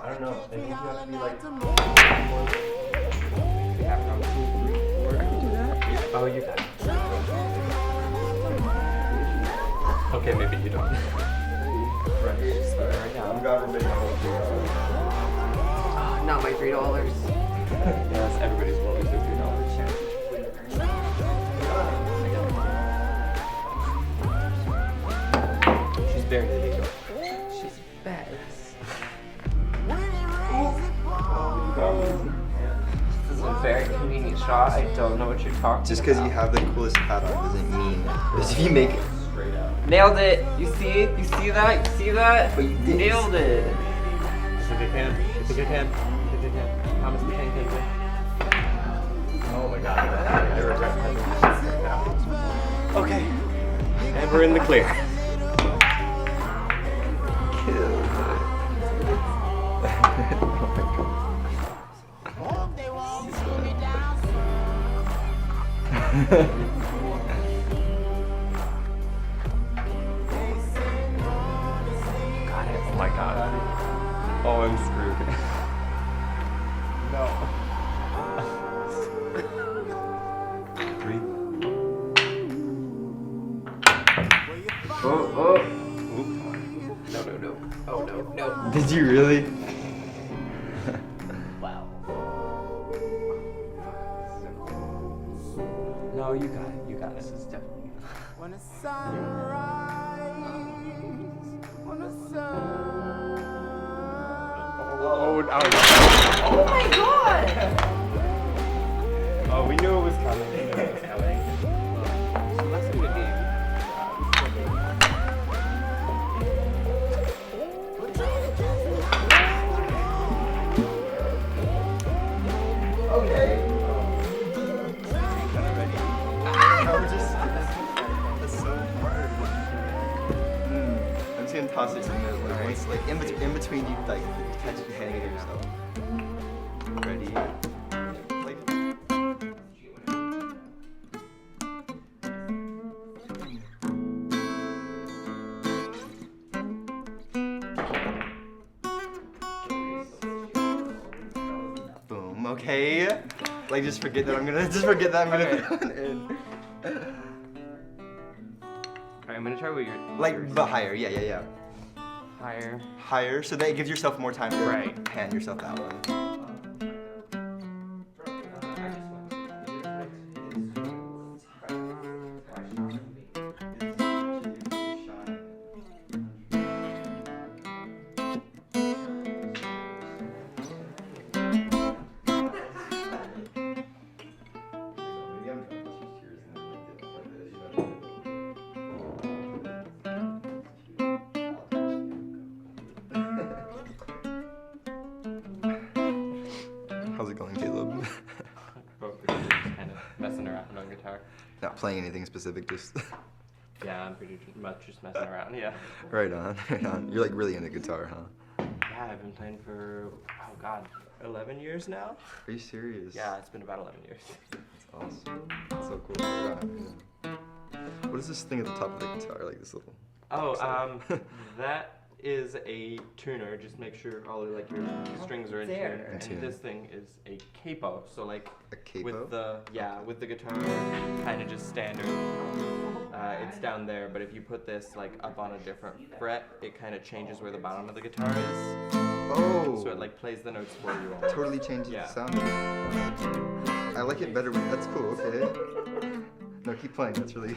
I don't know. I think you have to be like. Yeah, probably 2, 3, 4. I can do that. Yeah. Oh, you got it. Okay, maybe you don't. Right, just start right now. I'm government. Not my $3. Yes, everybody's willing to $3. She's very illegal. She's bad. This is a very convenient shot. I don't know what you're talking about. Just because you have the coolest hat on doesn't mean that if you make it Straight out. Nailed it. You see? You see that? You see that? But you did. Nailed it. You think I can? You think I can? You think I can? Promise me can do. Oh my god. I regret that. Okay. And we're in the clear. Got it. Oh my god. Oh, I'm screwed. No. 3. Oh, oh. No, no, no. Oh, no, no. Did you really? Wow. No, you got it. You got it. This is definitely. When the sunrise, when the sun. Oh, no. Oh my god! Oh, we knew it was coming. We knew it was coming. So that's a good game. Okay. That's so hard. I'm just gonna toss it in there. Like, once, like in between you, like catch it, handing it yourself. Ready? Like. Boom. Okay. Like just forget that I'm gonna put it in. Alright, I'm gonna try what you're. Like, but higher. Yeah. Higher. Higher, so that it gives yourself more time to Right. hand yourself that one. How's it going, Caleb? Kind of messing around on guitar. Not playing anything specific, just Yeah, I'm pretty much just messing around. Yeah. right on. You're like really into guitar, huh? Yeah, I've been playing for, oh god, 11 years now? Are you serious? Yeah, it's been about 11 years. That's awesome. That's so cool. Right on, yeah. What is this thing at the top of the guitar? Like this little. Oh, that is a tuner. Just make sure all like your strings are in tune. There. And tune. this thing is a capo. So like A capo? with the guitar kind of just standard. It's down there, but if you put this like up on a different fret, it kind of changes where the bottom of the guitar is. Oh. So it like plays the notes for you. Totally changes Yeah. the sound. I like it better. That's cool. Okay. No, keep playing. That's really.